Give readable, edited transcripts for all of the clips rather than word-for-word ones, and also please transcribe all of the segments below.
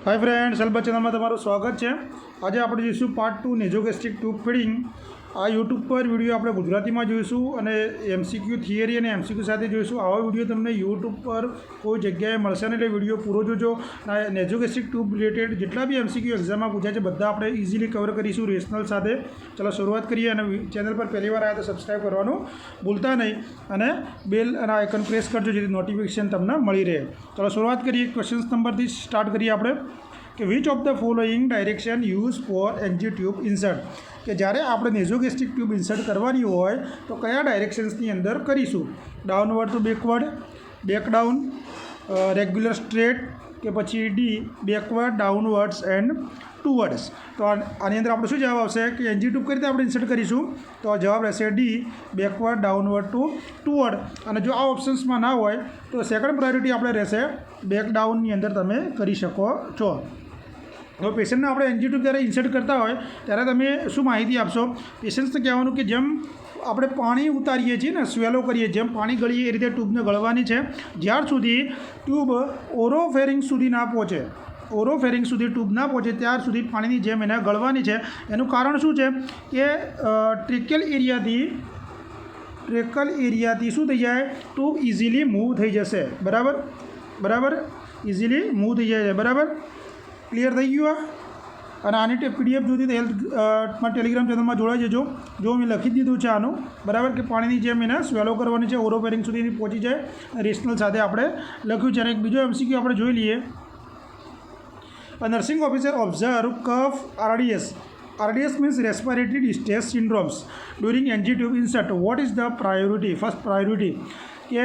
Hi friends, self channel में तमारुं स्वागत है। आज आप जोईशुं पार्ट 2 नेजोगेस्ट्रिक ट्यूब फीडिंग। आ यूट्यूब पर विडियो आप गुजराती में जोईशुं अने एमसीक्यू थियरी और एमसीक्यू साथ जोईशुं। आवा विडियो तमने यूट्यूब पर कोई जग्याए मळशे नहीं, विडियो पूरो जोजो। नेजोगेस्ट्रिक ट्यूब रिलेटेड जेटला भी एमसीक्यू एक्जाम में पूछा है बधा आपणे इजीली कवर करीशुं रेशनल साथे। चलो शुरुआत करिए। चैनल पर पहली बार आया तो सब्सक्राइब करवानुं भूलता नहीं अने बेल अने आइकन प्रेस करजो जेथी नोटिफिकेशन तमने मळी रहे। चलो शुरुआत करिए। क्वेश्चन नंबर थी स्टार्ट करिए आपणे कि which of the following direction use for NG tube insert. कि જ્યારે આપણે નેઝોગેસ્ટ્રિક ટ્યુબ ઇન્સર્ટ કરવાની હોય તો કયા ડાયરેક્શન્સની અંદર કરીશું? Downward to backward, back down, regular straight કે પછી D backward, downwards and towards. તો આની અંદર આપણે શું જવાબ આવશે કે એનજી ટ્યુબ કઈ રીતે આપણે ઇન્સર્ટ કરીશું? તો જવાબ રહેશે D backward, downward to toward. અને જો આ ઓપ્શન્સમાં ના હોય તો સેકન્ડ પ્રાયોરિટી આપણે રહેશે બેક ડાઉનની અંદર તમે કરી શકો છો। तो पेशेंट ने अपने एनजी ट्यूब जयरे इंसर्ट करता हो त्यारे तमे शू माहिती आपशो? पेशेंट्सने कहेवानुं कि जेम આપણે પાણી ઉતારીએ છીએ ને, સ્વેલો કરીએ, જેમ પાણી ગળીએ એ રીતે ટ્યુબને ગળવાની છે જ્યાર સુધી ટ્યુબ ઓરોફેરિંગ સુધી ના પહોંચે। ઓરોફેરિંગ સુધી ટ્યુબ ના પહોંચે ત્યાર સુધી પાણીની જેમ એને ગળવાની છે। એનું કારણ શું છે કે ટ્રેકલ એરિયાથી શું થઈ જાય? ટ્યુબ ઇઝીલી મૂવ થઈ જશે। બરાબર ઇઝીલી મૂવ થઈ જાય છે। બરાબર क्लियर थी गयु? आनी पीडीएफ जोती तो हेल्थ में टेलिग्राम चैनल में जोड़ाई जजो। जो मैं लखी दीधुं छे आनु बराबर कि पानी जेम एने स्वेलो करवानी छे, ओरोफेरिंग सुधी पहुँची जाए। रेशनल साथे आपणे लख्युं छे। एक बीजो एमसीक्यू आपणे जोई लीए। Nursing officer observe cough RDS. RDS means respiratory distress syndromes during NG tube insert. What is the priority? First priority कि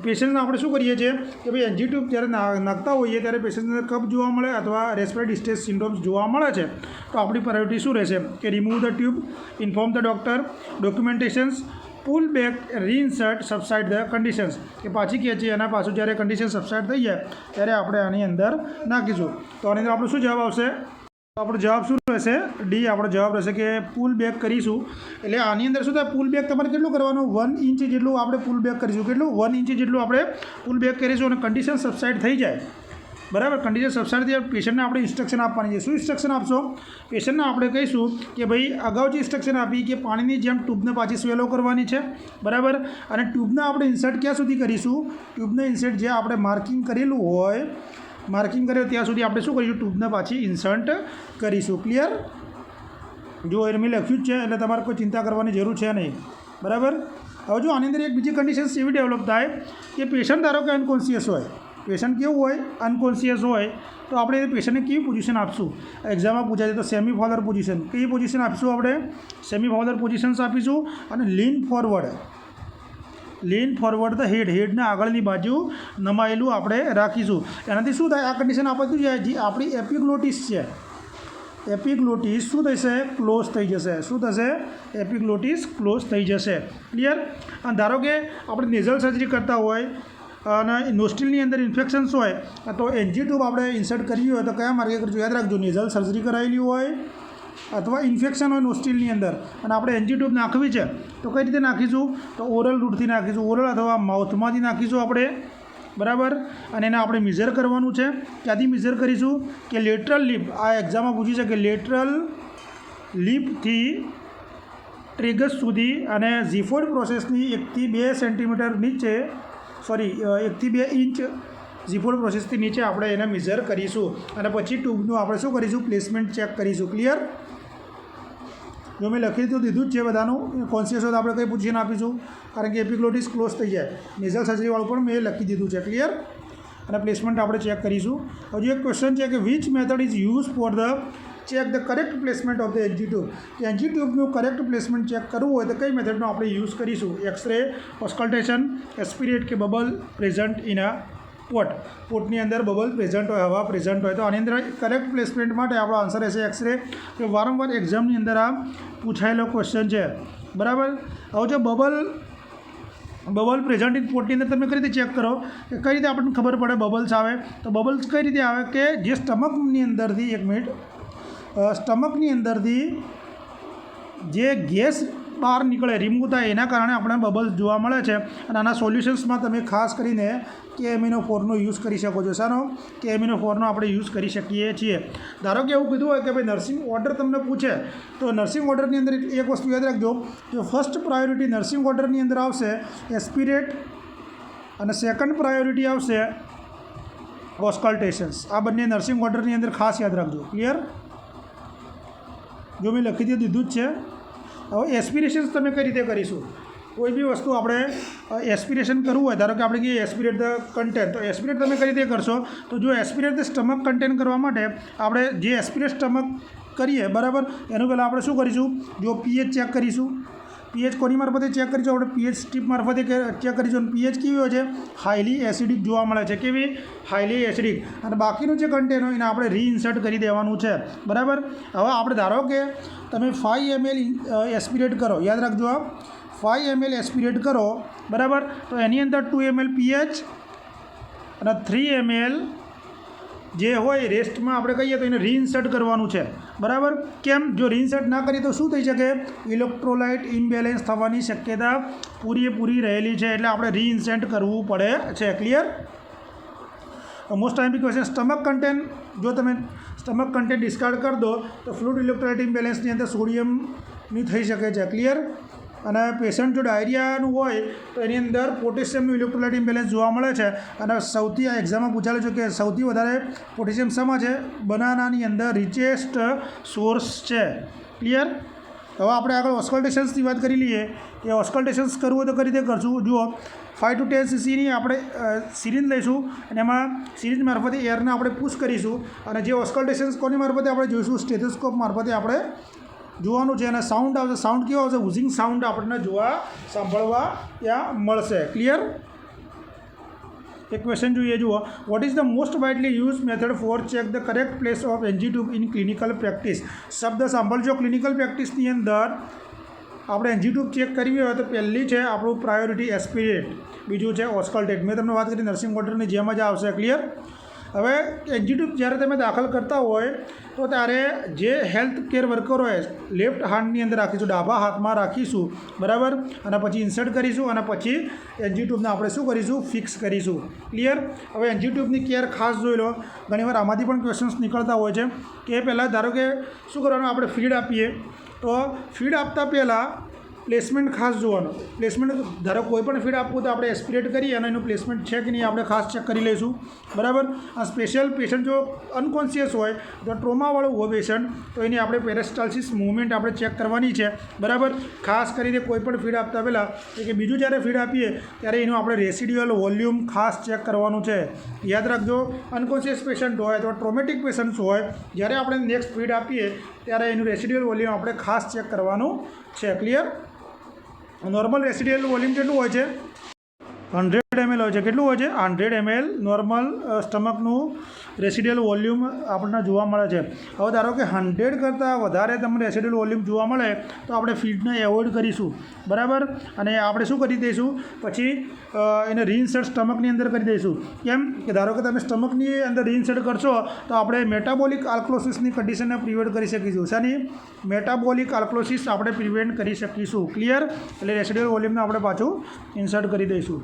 पेशेंट આપણે શું કરીએ છીએ કે ભાઈ એનજી ટ્યુબ જ્યારે નાખતા હોઈએ ત્યારે પેશન્ટને કફ જોવા મળે અથવા રેસ્પિરેટરી ડિસ્ટ્રેસ સિન્ડ્રોમ્સ જોવા મળે છે તો આપણી પ્રાયોરિટી શું રહેશે કે remove the tube, inform the doctor, documentations, pull back, reinsert, subside the conditions. કે પાછી ખેંચી એના પાછું જ્યારે કન્ડિશન સબસાઇડ થઈ જાય ત્યારે આપણે આની અંદર નાખીશું। તો આની અંદર આપણો શું જવાબ આવશે? આપણો જવાબ શું રહેશે? ડી આપણો જવાબ રહેશે કે પુલ બેક કરીશું। એટલે આની અંદર શું થાય? પુલ બેક તમારે કેટલું કરવાનું? 1 ઇંચ જેટલું આપણે પુલ બેક કરીશું। કેટલું? 1 ઇંચ જેટલું આપણે પુલ બેક કરીશું અને કન્ડિશન સબસાઇડ થઈ જાય। બરાબર, કન્ડિશન સબસાઇડ થઈ જાય પેશન્ટને આપણે ઇન્સ્ટ્રક્શન આપવાની છે। શું ઇન્સ્ટ્રક્શન આપશો? પેશન્ટને આપણે કહીશું કે ભાઈ અગાઉ જે ઇન્સ્ટ્રક્શન આપી કે પાણીની જેમ ટ્યુબને પાછી સ્વેલો કરવાની છે। બરાબર, અને ટ્યુબને આપણે ઇન્સર્ટ ક્યાં સુધી કરીશું? ટ્યુબને ઇન્સર્ટ જે આપણે માર્કિંગ કરેલું હોય, मार्किंग करे ત્યાં સુધી આપણે શું કરીશું? ટ્યુબને પાછી ઇન્સર્ટ કરીશું। ક્લિયર? જો એ મેં લખ્યું જ છે એટલે તમારે કોઈ ચિંતા કરવાની જરૂર છે નહીં। બરાબર, હવે જો આની અંદર એક બીજી કન્ડિશન્સ એવી ડેવલપ થાય કે પેશન્ટ ધારો કે અનકોન્શિયસ હોય, પેશન્ટ કેવું હોય? અનકોન્શિયસ હોય તો આપણે પેશન્ટને કેવી પોઝિશન આપશું? એક્ઝામમાં પૂછાય તો સેમી ફોલર પોઝિશન। કઈ પોઝિશન આપીશું આપણે? સેમી ફોલર પોઝિશન્સ આપીશું અને લીન ફોરવર્ડ ધ હેડને આગળની બાજુ નમાયેલું આપણે રાખીશું। એનાથી શું થાય? આ કન્ડિશન આપતું જાય જે આપણી એપિગ્લોટિસ છે, એપિગ્લોટિસ શું થશે? ક્લોઝ થઈ જશે। શું થશે? એપિગ્લોટિસ ક્લોઝ થઈ જશે। ક્લિયર? અને ધારો કે આપણે નેઝલ સર્જરી કરતા હોય અને નોસ્ટ્રિલની અંદર ઇન્ફેક્શન્સ હોય તો એનજી ટ્યુબ આપણે ઇન્સર્ટ કરવી હોય તો કયા માર્ગે કરશું? યાદ રાખજો, નેઝલ સર્જરી કરાવેલી હોય અથવા ઇન્ફેક્શન હોય નોસ્ટ્રિલની અંદર અને આપણે એનજી ટ્યુબ નાખવી છે તો કઈ રીતે નાખીશું? તો ઓરલ રૂટથી નાખીશું, ઓરલ અથવા માઉથમાંથી નાખીશું આપણે। બરાબર, અને એને આપણે મેઝર કરવાનું છે। ક્યાંથી મેઝર કરીશું? કે લેટરલ લિપ। આ એક્ઝામમાં પૂછી છે કે લેટરલ લિપથી ટ્રેગસ સુધી અને ઝીફોઇડ પ્રોસેસની 1 થી 2 સેન્ટીમીટર નીચે 1 થી 2 ઇંચ ઝીફોઇડ પ્રોસેસથી નીચે આપણે એને મેઝર કરીશું અને પછી ટ્યુબનું આપણે શું કરીશું? પ્લેસમેન્ટ ચેક કરીશું। ક્લિયર? જો મેં લખી તો દીધું જ છે બધાનું। કોન્શિયસ હોય તો આપણે કંઈ પોઝિશન આપીશું કારણ કે એપિગ્લોટિસ ક્લોઝ થઈ જાય। નેઝલ સર્જરીવાળું પણ મેં લખી દીધું છે। ક્લિયર? અને પ્લેસમેન્ટ આપણે ચેક કરીશું। હજુ એક ક્વેશ્ચન છે કે which method is use for the check the correct placement of the NG tube. કે એનજી ટ્યુબનું કરેક્ટ પ્લેસમેન્ટ ચેક કરવું હોય તો કઈ મેથડનો આપણે યુઝ કરીશું? એક્સરે, ઓસ્કલ્ટેશન, એસ્પિરેટ કે બબલ પ્રેઝન્ટ ઇન અ પોટની અંદર બબલ પ્રેઝન્ટ હોય, હવા પ્રેઝન્ટ હોય। તો આની અંદર કરેક્ટ પ્લેસમેન્ટ માટે આપણો આન્સર રહેશે એક્સરે। તો વારંવાર એક્ઝામની અંદર આ પૂછાયેલો ક્વેશ્ચન છે। બરાબર, હવે જો બબલ પ્રેઝન્ટ ઇન પોટની અંદર તમે કઈ રીતે ચેક કરો કે કઈ રીતે આપણને ખબર પડે બબલ્સ આવે? તો બબલ્સ કઈ રીતે આવે કે જે સ્ટમકની અંદરથી, 1 મિનિટ, સ્ટમકની અંદરથી જે ગેસ બહાર નીકળે, રિમૂવ થાય, એના કારણે આપણે બબલ્સ જોવા મળે છે. અને આના સોલ્યુશન્સમાં તમે ખાસ કરીને KMnO4નો યુઝ કરી શકો છો. શાનો? KMnO4નો આપણે યુઝ કરી શકીએ છીએ. ધારો કે એવું કીધું હોય કે ભાઈ નર્સિંગ ઓર્ડર તમને પૂછે, તો નર્સિંગ ઓર્ડરની અંદર એક વસ્તુ યાદ રાખજો, જો ફર્સ્ટ પ્રાયોરિટી નર્સિંગ ઓર્ડરની અંદર આવશે એસ્પિરેટ અને સેકન્ડ પ્રાયોરિટી આવશે ઓસ્કલ્ટેશન્સ. આ બંને નર્સિંગ ઓર્ડરની અંદર ખાસ યાદ રાખજો. ક્લિયર? જો મેં લખી દીધું જ છે. હવે એસ્પિરેશન્સ તમે કઈ રીતે કરીશું? કોઈ બી વસ્તુ આપણે એસ્પિરેશન કરવું હોય, ધારો કે આપણે કહીએ એસ્પિરેટ ધ કન્ટેન્ટ, તો એસ્પિરેટ તમે કઈ રીતે કરશો? તો જો એસ્પિરેટ ધ સ્ટમક કન્ટેન્ટ કરવા માટે આપણે જે એસ્પિરેટ સ્ટમક કરીએ, બરાબર, એનું પહેલાં આપણે શું કરીશું? જો pH ચેક કરીશું. pH કોની મારફતે ચેક કરીશું? આપણે pH સ્ટ્રીપ મારફતે ચેક કરીશું. અને pH કેવી હોય છે? હાઈલી એસિડિક જોવા મળે છે. કેવી? Highly acidic. અને બાકીનું જે કન્ટેન્ટ હોય એને આપણે રીઇન્સર્ટ કરી દેવાનું છે. બરાબર. હવે આપણે ધારો કે તમે 5 ml એસ્પિરેટ કરો, યાદ રાખજો, આ 5 ml એસ્પિરેટ કરો, બરાબર, તો એની અંદર 2 ml pH અને 3 ml જે હોય રેસ્ટમાં આપણે કહીએ તો એને રીઇન્સર્ટ કરવાનું છે. બરાબર. કેમ? જો રીઇન્સર્ટ ના કરીએ તો શું થઈ શકે? ઇલેક્ટ્રોલાઇટ ઇમ્બેલેન્સ થવાની શક્યતા પૂરેપૂરી રહેલી છે. એટલે આપણે રીઇન્સર્ટ કરવું પડે છે. ક્લિયર? મોસ્ટ ટાઈમ બી ક્વેશ્ચન, સ્ટમક કન્ટેન્ટ, જો તમે સ્ટમક કન્ટેન્ટ ડિસ્કાર્ડ કરી દો તો ફ્લૂઇડ ઇલેક્ટ્રોલાઇટ ઇમ્બેલેન્સની અંદર સોડિયમની થઈ શકે છે. ક્લિયર? અને પેશન્ટ જો ડાયરિયાનું હોય તો એની અંદર પોટેશિયમનું ઇલેક્ટ્રોલાઇટ ઇમ્બેલેન્સ જોવા મળે છે. અને સૌથી આ એક્ઝામમાં પૂછાયેલું છે કે સૌથી વધારે પોટેશિયમ શામાં છે? બનાનાની અંદર રિચેસ્ટ સોર્સ છે. ક્લિયર? હવે આપણે આગળ ઓસ્કલ્ટેશન્સની વાત કરી લઈએ કે ઓસ્કલ્ટેશન્સ કરવું હોય તો કઈ રીતે કરશું? જુઓ, 5 to 10 ccની આપણે સિરિંજ લઈશું અને એમાં સિરિંજ મારફતે એરને આપણે પુશ કરીશું. અને જે ઓસ્કલ્ટેશન્સ કોની મારફતે આપણે જોઈશું? સ્ટેથોસ્કોપ મારફતે આપણે જોવાનું છે. અને સાઉન્ડ આવશે. સાઉન્ડ કેવો આવશે? હુઝિંગ સાઉન્ડ આપણને જોવા સાંભળવા ત્યાં મળશે. ક્લિયર? એક ક્વેશ્ચન જોઈએ. જુઓ, what is the most widely use method for check the correct place of NG tube in clinical practice? શબ્દ સાંભળજો. ક્લિનિકલ પ્રેક્ટિસની અંદર આપણે NG ટ્યુબ ચેક કરવી હોય તો પહેલી છે આપણું પ્રાયોરિટી એસ્પિરેટ, બીજું છે ઓસ્કલ્ટેટ. મેં તમને વાત કરી નર્સિંગ ઓર્ડરની જેમ જ આવશે. ક્લિયર? હવે NG ટ્યુબ જ્યારે તમે દાખલ કરતા હોય તો ત્યારે જે હેલ્થ કેર વર્કર હોય લેફ્ટ હાથની અંદર રાખીશું, ડાબા હાથમાં રાખીશું, બરાબર, અને પછી ઇન્સર્ટ કરીશું અને પછી NG ટ્યુબને આપણે શું કરીશું? ફિક્સ કરીશું. ક્લિયર? હવે NG ટ્યુબની કેર ખાસ જોઈ લો. ઘણીવાર આમાંથી પણ ક્વેશ્ચન્સ નીકળતા હોય છે કે પહેલાં ધારો કે શું કરવાનું? આપણે ફીડ આપીએ તો ફીડ આપતા પહેલાં પ્લેસમેન્ટ ખાસ જોવાનું. પ્લેસમેન્ટ ધારો કોઈ પણ ફીડ આપવું તો આપણે એસ્પિરેટ કરીએ અને એનું પ્લેસમેન્ટ છે કે નહીં આપણે ખાસ ચેક કરી લઈશું. બરાબર. આ સ્પેશિયલ પેશન્ટ જો અનકોન્શિયસ હોય તો ટ્રોમાવાળું હોય પેશન્ટ તો એની આપણે પેરેસ્ટાલ્સિસ મૂવમેન્ટ આપણે ચેક કરવાની છે. બરાબર. ખાસ કરીને કોઈ પણ ફીડ આપતા પહેલાં કે બીજું જ્યારે ફીડ આપીએ ત્યારે એનું આપણે રેસિડ્યુઅલ વોલ્યુમ ખાસ ચેક કરવાનું છે. યાદ રાખજો, અનકોન્શિયસ પેશન્ટ હોય અથવા ટ્રોમેટિક પેશન્ટ્સ હોય, જ્યારે આપણે નેક્સ્ટ ફીડ આપીએ ત્યારે એનું રેસિડ્યુઅલ વોલ્યુમ આપણે ખાસ ચેક કરવાનું છે. ક્લિયર? નોર્મલ રેસિડ્યુઅલ વોલ્યુમ કેટલું હોય છે? 100 ml હોય છે. કેટલું હોય છે? 100 ml નોર્મલ સ્ટમકનું રેસિડ્યુઅલ વોલ્યુમ આપણને જોવા મળે છે. હવે ધારો કે 100 કરતાં વધારે તમને રેસિડ્યુઅલ વોલ્યુમ જોવા મળે તો આપણે ફીડને એવોઇડ કરીશું. બરાબર. અને આપણે શું કરી દઈશું? પછી એને રીઇન્સર્ટ સ્ટમકની અંદર કરી દઈશું. કેમ કે ધારો કે તમે સ્ટમકની અંદર રીઇન્સર્ટ કરશો તો આપણે મેટાબોલિક આલ્કલોસિસની કન્ડિશનને પ્રિવેન્ટ કરી શકીશું. શાની? મેટાબોલિક આલ્કલોસિસ આપણે પ્રિવેન્ટ કરી શકીશું. ક્લિયર? એટલે રેસિડ્યુઅલ વોલ્યુમને આપણે પાછું ઇન્સર્ટ કરી દઈશું.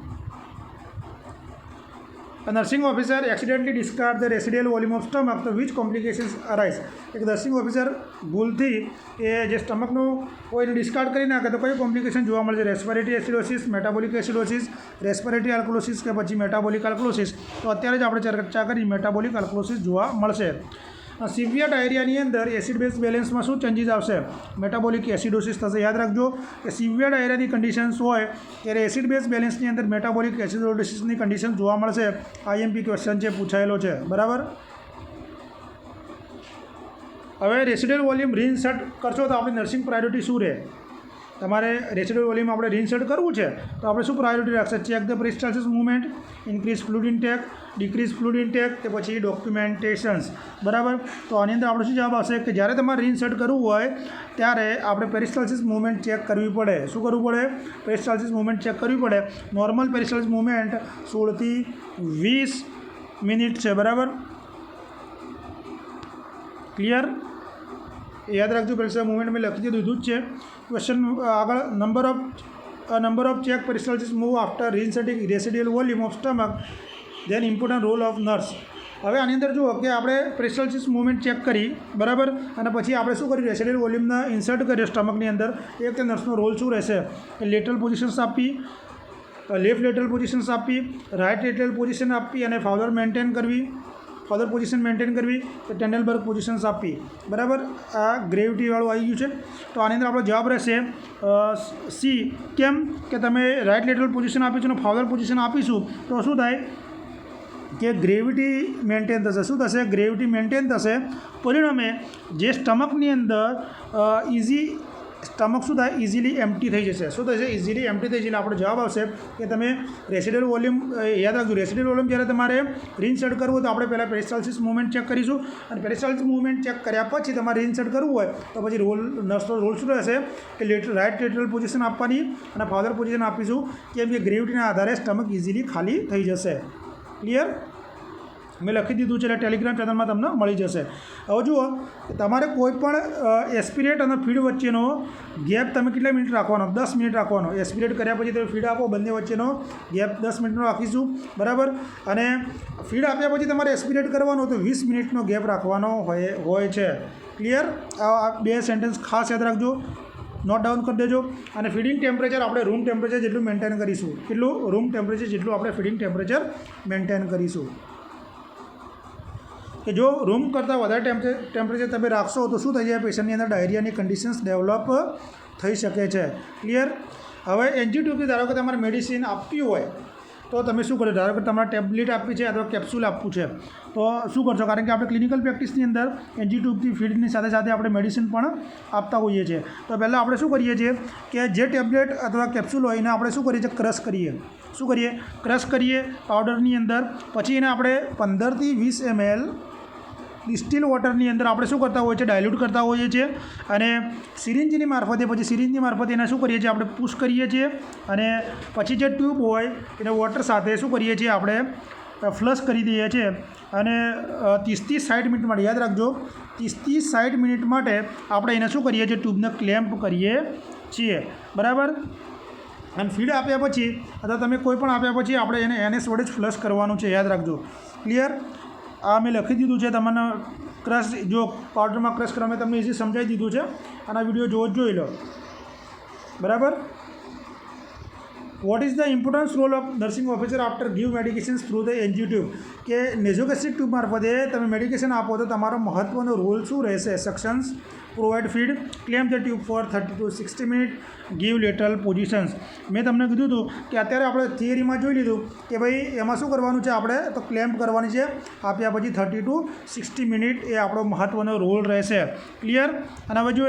A nursing officer accidentally discard the residual volume of stomach, તો which complications arise? એક નર્સિંગ ઓફિસર ભૂલથી એ જે સ્ટમકનું હોય એને ડિસ્કાર્ડ કરી નાખે તો કઈ કોમ્પ્લિકેશન જોવા મળે છે? Respiratory acidosis, metabolic acidosis, respiratory alkalosis કે પછી મેટાબોલિક આલ્કલોસિસ? તો અત્યારે જ આપણે ચર્ચા કરી મેટાબોલિક આલ્કલોસિસ જોવા મળશે. સિવિયર ડાયરિયાની અંદર એસિડ બેઝ બેલેન્સમાં શું ચેન્જીસ આવશે? મેટાબોલિક એસિડોસિસ થશે. યાદ રાખજો કે સિવિયર ડાયરિયાની કન્ડિશન્સ હોય ત્યારે એસિડ બેઝ બેલેન્સની અંદર મેટાબોલિક એસિડોસિસની કન્ડિશન જોવા મળશે. IMP ક્વેશ્ચન છે, પૂછાયેલો છે. બરાબર. હવે રેસિડ્યુઅલ વોલ્યુમ રીઇન્સર્ટ કરશો તો આપણી નર્સિંગ પ્રાયોરિટી શું રહે? તમારે રેસિડ્યુઅલ વોલ્યુમ આપણે રીઇન્સર્ટ કરવું છે તો આપણે શું પ્રાયોરિટી રાખશે? Check the peristalsis movement, increase fluid intake, decrease fluid intake કે પછી ડોક્યુમેન્ટેશન્સ. બરાબર. તો આની અંદર આપણે શું જવાબ આવશે કે જ્યારે તમારે રીઇન્સર્ટ કરવું હોય ત્યારે આપણે પેરિસ્ટાલ્સિસ મૂવમેન્ટ ચેક કરવી પડે. શું કરવું પડે? પેરિસ્ટાલ્સિસ મૂવમેન્ટ ચેક કરવી પડે. નોર્મલ પેરિસ્ટાલ્સિસ મૂવમેન્ટ 16 થી 20 મિનિટ છે. બરાબર. ક્લિયર? એ યાદ રાખજો. પેરેસ્ટાલ્ટિક મૂવમેન્ટ મેં લખી દીધું જ છે. ક્વેશ્ચન આગળ number of check peristalsis move after reinserting residual volume of stomach then important role of nurse. હવે આની અંદર જુઓ કે આપણે પેરેસ્ટાલ્ટિસ મૂવમેન્ટ ચેક કરી બરાબર, અને પછી આપણે શું કર્યું, રેસિડ્યુઅલ વોલ્યુમને ઇન્સર્ટ કર્યો સ્ટમકની અંદર. એ વખતે નર્સનો રોલ શું રહેશે કે લેટરલ પોઝિશન્સ આપી, લેફ્ટ લેટરલ પોઝિશન્સ આપી, રાઇટ લેટરલ પોઝિશન આપી અને ફાધર પોઝિશન મેન્ટેન કરવી, તો ટેન્ડલબર્ગ પોઝિશન્સ આપી બરાબર. આ ગ્રેવિટીવાળું આવી ગયું છે. તો આની અંદર આપણો જવાબ રહેશે સી. કેમ કે તમે રાઇટ લેટરલ પોઝિશન આપીશું અને ફાધર પોઝિશન આપીશું તો શું થાય કે ગ્રેવિટી મેન્ટેન થશે. શું થશે? ગ્રેવિટી મેન્ટેન થશે. પરિણામે જે સ્ટમકની અંદર સ્ટમક શું થાય, ઇઝીલી એમ્પ્ટી થઈ જશે. શું થશે? ઇઝીલી એમ્પ્ટી થઈ જશે. આપણો જવાબ આવશે કે તમે રેસિડ્યુઅલ વોલ્યુમ યાદ રાખજો. રેસિડ્યુઅલ વોલ્યુમ જ્યારે તમારે રિન્સર્ટ કરવું હોય તો આપણે પહેલાં પેરેસ્ટાલ્ટિસ મૂવમેન્ટ ચેક કરીશું, અને પેરેસ્ટાલ્ટિસ મૂવમેન્ટ ચેક કર્યા પછી તમારે રિન્સર્ટ કરવું હોય તો પછી નર્સનો રોલ શું રહેશે કે રાઇટ લેટરલ પોઝિશન આપવાની અને ફાધર પોઝિશન આપીશું. કેમ કે ગ્રેવિટીના આધારે સ્ટમક ઇઝીલી ખાલી થઈ જશે. ક્લિયર? મેં લખી દીધું છે, એટલે ટેલિગ્રામ ચેનલમાં તમને મળી જશે. હવે જુઓ, તમારે કોઈ પણ એસ્પિરેટ અને ફીડ વચ્ચેનો ગેપ તમે કેટલા મિનિટ રાખવાનો? 10 મિનિટ રાખવાનો. એસ્પિરેટ કર્યા પછી તમે ફીડ આપો, બંને વચ્ચેનો ગેપ 10 મિનિટનો રાખીશું બરાબર. અને ફીડ આપ્યા પછી તમારે એસ્પિરેટ કરવાનો તો 20 મિનિટનો ગેપ રાખવાનો હોય છે. ક્લિયર? આ 2 સેન્ટેન્સ ખાસ યાદ રાખજો, નોટ ડાઉન કરી દેજો. અને ફીડિંગ ટેમ્પરેચર આપણે રૂમ ટેમ્પરેચર જેટલું મેન્ટેન કરીશું. કેટલું? રૂમ ટેમ્પરેચર જેટલું આપણે ફીડિંગ ટેમ્પરેચર મેન્ટેન કરીશું. કે જો રૂમ કરતાં વધારે ટેમ્પરેચર તમે રાખશો તો શું થઈ જાય, પેશન્ટની અંદર ડાયરિયાની કન્ડિશન્સ ડેવલપ થઈ શકે છે. ક્લિયર? હવે એનજી ટ્યુબથી ધારો કે તમારે મેડિસિન આપવી હોય તો તમે શું કરો? ધારો કે તમારે ટેબ્લેટ આપવી છે અથવા કેપ્સ્યુલ આપવું છે તો શું કરશો? કારણ કે આપણે ક્લિનિકલ પ્રેક્ટિસની અંદર એનજી ટ્યુબથી ફીડની સાથે સાથે આપણે મેડિસિન પણ આપતા હોઈએ છીએ. તો પહેલાં આપણે શું કરીએ છીએ કે જે ટેબ્લેટ અથવા કેપ્સ્યુલ હોય એને આપણે શું કરીએ છીએ? ક્રશ કરીએ. શું કરીએ? ક્રશ કરીએ પાવડરની અંદર. પછી એને આપણે 15 થી 20 ml ડિસ્ટિલ વોટરની અંદર આપણે શું કરતા હોઈએ છીએ? ડાયલ્યુટ કરતા હોઈએ છીએ. અને સિરિંજની મારફતે એને શું કરીએ છીએ? આપણે પુશ કરીએ છીએ. અને પછી જે ટ્યુબ હોય એને વોટર સાથે શું કરીએ છીએ? આપણે ફ્લશ કરી દઈએ છીએ. અને 30 થી 60 મિનિટ માટે યાદ રાખજો, 30 થી 60 મિનિટ માટે આપણે એને શું કરીએ છીએ? ટ્યુબને ક્લેમ્પ કરીએ છીએ બરાબર. અને ફીડ આપ્યા પછી અથવા તમે કોઈ પણ આપ્યા પછી આપણે એને NS વડે જ ફ્લશ કરવાનું છે. યાદ રાખજો. ક્લિયર? આ મેં લખી દીધું છે. તમને ક્રશ જો પાવડરમાં ક્રશ કરવા મેં તમને ઇઝી સમજાવી દીધું છે. આના વિડીયો જોઈ લો બરાબર. What is the importance role of nursing officer after give medications through the NG tube? કે નેઝોગેસ્ટ્રિક ટ્યુબ મારફતે તમે મેડિકેશન આપો તો તમારો મહત્ત્વનો રોલ શું રહેશે? Suctions, provide feed, clamp the tube for 30 to 60 minute, give lateral positions. મેં તમને કીધું હતું કે અત્યારે આપણે થિયરીમાં જોઈ લીધું કે ભાઈ એમાં શું કરવાનું છે? આપણે તો ક્લેમ્પ કરવાની છે. આપ્યા પછી 30 to 60 મિનિટ એ આપણો મહત્ત્વનો રોલ રહેશે. ક્લિયર? અને હવે જો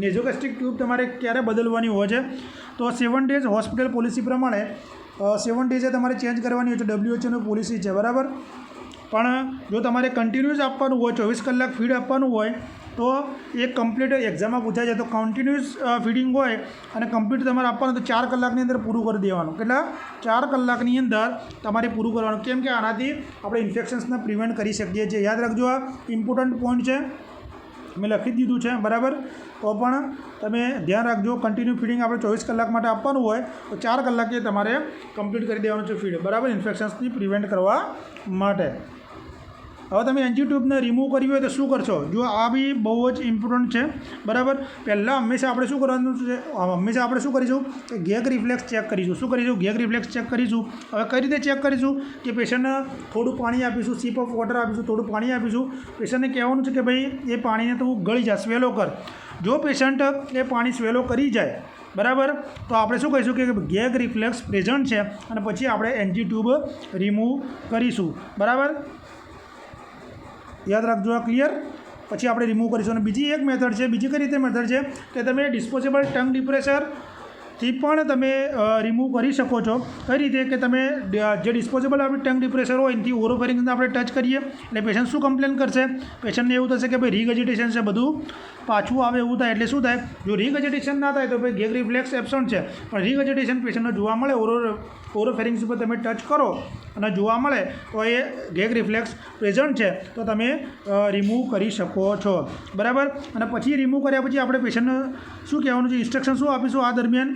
નેઝોગેસ્ટ્રિક ટ્યુબ તમારે ક્યારે બદલવાની હોય છે તો 7 days હોસ્પિટલ પોલિસી પ્રમાણે 7 days તમારે ચેન્જ કરવાની હોય છે. WHO પોલિસી છે બરાબર. પણ જો તમારે કન્ટિન્યુઅસ આપવાનું હોય, 24 કલાક ફીડ આપવાનું હોય તો એક કમ્પ્લીટ એક્ઝામમાં પૂછાય છે તો કન્ટિન્યુઅસ ફીડિંગ હોય અને કમ્પ્લીટ તમારે આપવાનું તો 4 કલાકની અંદર પૂરું કરી દેવાનું. કેટલા? 4 કલાકની અંદર તમારે પૂરું કરવાનું. કેમ કે આનાથી આપણે ઇન્ફેક્શન્સને પ્રિવેન્ટ કરી શકીએ છીએ. યાદ રાખજો, આ ઇમ્પોર્ટન્ટ પોઈન્ટ છે, મેં લખી દીધું છે બરાબર. તો પણ તમે ધ્યાન રાખજો, કન્ટિન્યુ ફીડિંગ આપણે 24 કલાક માટે આપવાનું હોય તો 4 કલાકે તમારે કમ્પ્લીટ કરી દેવાનું છે ફીડ બરાબર, ઇન્ફેક્શન્સથી પ્રિવેન્ટ કરવા માટે. હવે તમે એનજી ટ્યુબને રિમૂવ કરવી હોય તો શું કરશો? જો આ બી બહુ જ ઇમ્પોર્ટન્ટ છે બરાબર. પહેલાં હંમેશા આપણે શું કરવાનું છે? હંમેશા આપણે શું કરીશું કે ગેગ રિફ્લેક્સ ચેક કરીશું. શું કરીશું? ગેગ રિફ્લેક્સ ચેક કરીશું. હવે કઈ રીતે ચેક કરીશું કે પેશન્ટને થોડું પાણી આપીશું, સિપ ઓફ વોટર આપીશું, થોડું પાણી આપીશું. પેશન્ટને કહેવાનું છે કે ભાઈ એ પાણીને તું ગળી જા, સ્વેલો કર. જો પેશન્ટ એ પાણી સ્વેલો કરી જાય બરાબર તો આપણે શું કહીશું કે ગેગ રિફ્લેક્સ પ્રેઝન્ટ છે અને પછી આપણે એનજી ટ્યુબ રિમૂવ કરીશું બરાબર. યાદ રાખજો આ. ક્લિયર? પછી આપણે રિમૂવ કરીશું. અને બીજી એક મેથડ છે. બીજી કઈ રીતે મેથડ છે કે તમે ડિસ્પોઝેબલ ટંગ ડિપ્રેશર થી પણ તમે રિમૂવ કરી શકો છો. કઈ રીતે કે તમે જે ડિસ્પોઝેબલ આપણે ટંગ ડિપ્રેસર હોય એનાથી ઓરોફેરિંગને આપણે ટચ કરીએ એટલે પેશન્ટ શું કમ્પ્લેન કરશે? પેશન્ટને એવું થશે કે ભાઈ રીગજિટેશન છે, બધું પાછું આવે એવું થાય. એટલે શું થાય? જો રીગજિટેશન ના થાય તો ભાઈ ગેગ રિફ્લેક્સ એબસન્ટ છે, પણ રીગજિટેશન પેશન્ટને જોવા મળે, ઓરોફેરિંગ્સ ઉપર તમે ટચ કરો અને જોવા મળે તો એ ગેગ રિફ્લેક્સ પ્રેઝન્ટ છે, તો તમે રિમૂવ કરી શકો છો. બરાબર. અને પછી રિમૂવ કર્યા પછી આપણે પેશન્ટને શું કહેવાનું છે, ઇન્સ્ટ્રક્શન શું આપીશું આ દરમિયાન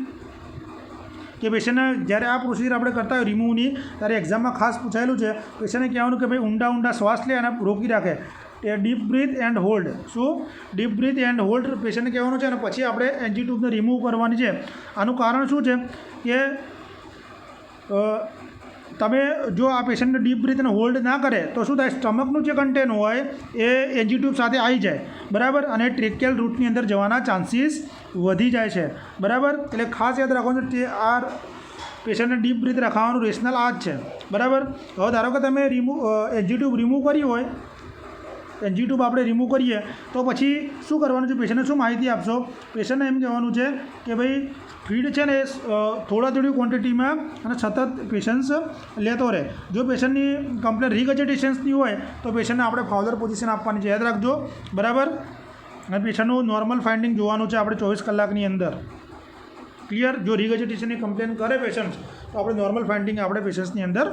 કે પેશન્ટને જ્યારે આ પ્રોસિજર આપણે કરતા હોય રિમૂવની, ત્યારે એક્ઝામમાં ખાસ પૂછાયેલું છે, પેશન્ટને કહેવાનું કે ભાઈ ઊંડા શ્વાસ લે અને રોકી રાખે. એ ડીપ બ્રીથ એન્ડ હોલ્ડ. શું? ડીપ બ્રીથ એન્ડ હોલ્ડ પેશન્ટને કહેવાનું છે અને પછી આપણે એનજી ટ્યુબને રિમૂવ કરવાની છે. આનું કારણ શું છે કે તમે જો આ પેશન્ટને ડીપ બ્રીથ અને હોલ્ડ ના કરે તો શું થાય? સ્ટમકનું જે કન્ટેન હોય એ એનજી ટ્યુબ સાથે આવી જાય. બરાબર. અને ટ્રેકેલ રૂટની અંદર જવાના ચાન્સીસ વધી જાય છે. બરાબર. એટલે ખાસ યાદ રાખવાનું કે આ પેશન્ટને ડીપ બ્રીથ રખાવાનું રેશનલ આ જ છે. બરાબર. હવે ધારો કે તમે એનજી ટ્યુબ રિમૂવ કરી હોય, એનજી ટ્યુબ આપણે રિમૂવ કરીએ તો પછી શું કરવાનું છે? પેશન્ટને શું માહિતી આપશો? પેશન્ટને એમ કહેવાનું છે કે ભાઈ ફીડ છે ને થોડી ક્વોન્ટિટીમાં અને સતત પેશન્ટ્સ લેતો રહે. જો પેશન્ટની કમ્પ્લેન રીગજિટેશન્સની હોય તો પેશન્ટને આપણે ફાઉલર પોઝિશન આપવાની છે, યાદ રાખજો. બરાબર. અને પેશન્ટનું નોર્મલ ફાઇન્ડિંગ જોવાનું છે આપણે 24 કલાકની અંદર. ક્લિયર. જો રીગજિટેશનની કમ્પ્લેન કરે પેશન્ટ તો આપણે નોર્મલ ફાઇન્ડિંગ આપણે પેશન્ટ્સની અંદર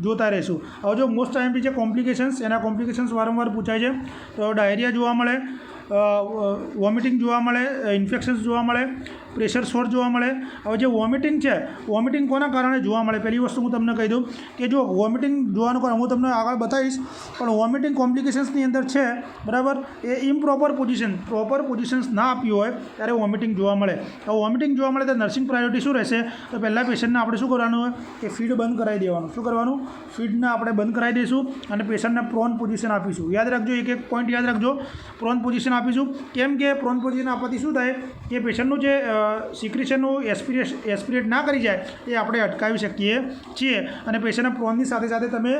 જોતા રહીશું. હવે જો મોસ્ટ ટાઈમથી જે કોમ્પ્લિકેશન્સ, એના કોમ્પ્લિકેશન્સ વારંવાર પૂછાય છે. તો ડાયરિયા જોવા મળે, વોમિટિંગ જોવા મળે, ઇન્ફેક્શન્સ જોવા મળે, પ્રેશર સોર જોવા મળે. હવે જે વોમિટિંગ છે, વોમિટિંગ કોના કારણે જોવા મળે? પહેલી વસ્તુ હું તમને કહી દઉં કે જો વોમિટિંગ જોવાનું કારણ હું તમને આગળ બતાવીશ, પણ વોમિટિંગ કોમ્પ્લિકેશન્સની અંદર છે. બરાબર. એ ઇમ્પ્રોપર પોઝિશન, પ્રોપર પોઝિશન્સ ના આપી હોય ત્યારે વોમિટિંગ જોવા મળે. હવે વોમિટિંગ જોવા મળે તો નર્સિંગ પ્રાયોરિટી શું રહેશે? તો પહેલાં પેશન્ટને આપણે શું કરવાનું હોય કે ફીડ બંધ કરાવી દેવાનું. શું કરવાનું? ફીડને આપણે બંધ કરાવી દઈશું અને પેશન્ટને પ્રોન પોઝિશન આપીશું. યાદ રાખજો, એક પોઈન્ટ યાદ રાખજો, પ્રોન પોઝિશન આપીશું. કેમ કે પ્રોન પોઝિશન આપવાથી શું થાય કે પેશન્ટનું જે સિક્રેશનનું એસ્પિરેટ ના કરી જાય એ આપણે અટકાવી શકીએ છીએ. અને પેશન્ટને પ્રોનની સાથે સાથે તમે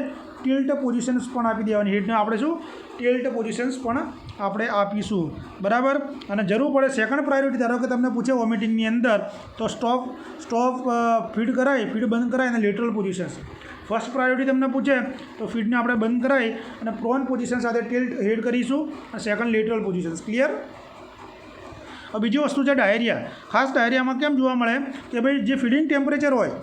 ટિલ્ટ પોઝિશન્સ પણ આપી દેવાની. હેડને આપણે શું ટિલ્ટ પોઝિશન્સ પણ આપણે આપીશું. બરાબર. અને જરૂર પડે સેકન્ડ પ્રાયોરિટી, ધારો કે તમને પૂછે વોમિટિંગની અંદર તો સ્ટોપ ફીડ કરાય, ફીડ બંધ કરાય અને લેટરલ પોઝિશન્સ. ફર્સ્ટ પ્રાયોરિટી તમને પૂછે તો ફીડને આપણે બંધ કરાવી અને પ્રોન પોઝિશન સાથે ટિલ્ટ હેડ કરીશું અને સેકન્ડ લેટરલ પોઝિશન્સ. ક્લિયર. બીજી વસ્તુ છે ડાયરિયા. ખાસ ડાયરિયામાં કેમ જોવા મળે કે ભાઈ જે ફીડિંગ ટેમ્પરેચર હોય,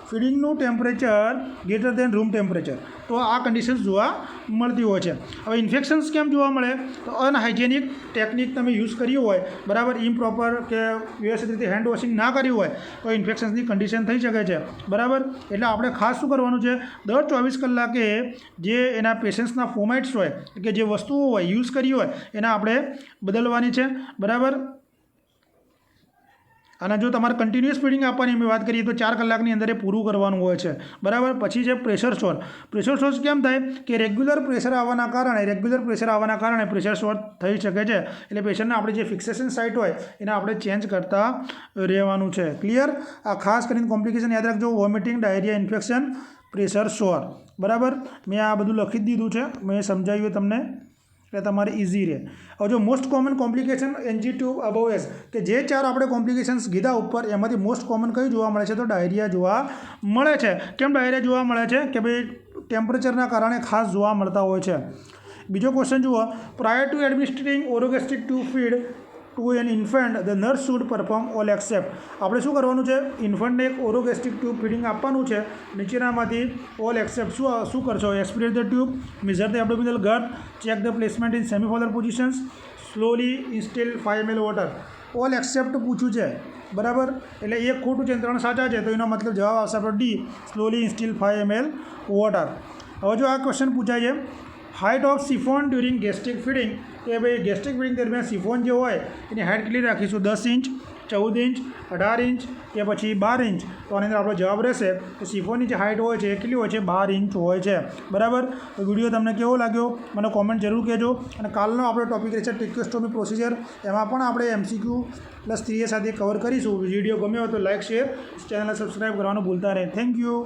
ફીડિંગનું temperature greater than room temperature, તો આ કન્ડિશન્સ જોવા મળતી હોય છે. હવે ઇન્ફેક્શન્સ કેમ જોવા મળે? તો અનહાઇજેનિક ટેકનિક તમે યુઝ કરી હોય, બરાબર, ઇમ્પ્રોપર કે વ્યવસ્થિત રીતે હેન્ડ વોશિંગ ના કર્યું હોય તો ઇન્ફેક્શન્સની કન્ડિશન થઈ શકે છે. બરાબર. એટલે આપણે ખાસ શું કરવાનું છે? દર 24 કલાકે જે એના પેશન્ટ્સના ફોર્મેટ્સ હોય કે જે વસ્તુઓ હોય યુઝ કરી હોય એના આપણે બદલવાની છે. બરાબર. અને જો તમારે કન્ટિન્યુઅસ ફીડિંગ આપવાની અમે વાત કરીએ તો 4 કલાકની અંદર એ પૂરું કરવાનું હોય છે. બરાબર. પછી છે પ્રેશર સોર. પ્રેશર સોર કેમ થાય કે રેગ્યુલર પ્રેશર આવવાના કારણે પ્રેશર સોર થઈ શકે છે. એટલે પેશન્ટને આપણે જે ફિક્સેશન સાઇટ હોય એને આપણે ચેન્જ કરતા રહેવાનું છે. ક્લિયર. આ ખાસ કરીને કોમ્પ્લિકેશન યાદ રાખજો: વોમિટિંગ, ડાયરિયા, ઇન્ફેક્શન, પ્રેશર સોર. બરાબર. મેં આ બધું લખી જ દીધું છે, મેં સમજાવ્યું તમને એટલે તમારે ઇઝી રહે. હવે જો most common complication NG tube above as, કે જે 4 આપણે કોમ્પ્લિકેશન્સ કીધા ઉપર એમાંથી મોસ્ટ કોમન કયું જોવા મળે છે? તો ડાયરિયા જોવા મળે છે. કેમ ડાયરિયા જોવા મળે છે? કે ભાઈ ટેમ્પરેચરના કારણે ખાસ જોવા મળતા હોય છે. બીજો ક્વેશ્ચન જુઓ: prior to administrating orogastric tube feed to an infant the nurse should perform all except. આપણે શું કરવાનું છે? ઇન્ફન્ટને એક ઓરોગેસ્ટ્રિક ટ્યુબ ફીડિંગ આપવાનું છે. નીચેનામાંથી ઓલ એક્સેપ્ટ શું કરશો? Aspirate the tube, measure the abdominal ગટ, check the placement in semi Fowler positions, slowly instill 5 ml water. All except પૂછ્યું છે. બરાબર. એટલે એક ખોટું છે, 3 સાચા છે, તો એનો મતલબ જવાબ આવશે આપણો D, slowly instill 5 ml water. હવે જો આ ક્વેશ્ચન પૂછાય છે: height of chiffon during gastric feeding, કે ભાઈ ગેસ્ટ્રિક ફીડિંગ દરમિયાન સિફોન જે હોય એની હાઇટ કેટલી રાખીશું? 10 ઇંચ, 14 ઇંચ, 18 ઇંચ કે પછી 12 ઇંચ? તો આની અંદર આપણો જવાબ રહેશે કે સિફોનની જે હાઇટ હોય છે એ કેટલી હોય છે? 12 ઇંચ હોય છે. બરાબર. તો વિડીયો તમને કેવો લાગ્યો મને કોમેન્ટ જરૂર કહેજો. અને કાલનો આપણો ટોપિક રહેશે ટ્રેકોસ્ટોમી પ્રોસિજર. એમાં પણ આપણે MCQ પ્લસ 3A સાથે કવર કરીશું. વિડીયો ગમ્યો હોય તો લાઇક, શેર, ચેનલને સબસ્ક્રાઈબ કરવાનું ભૂલતા નહીં. Thank you.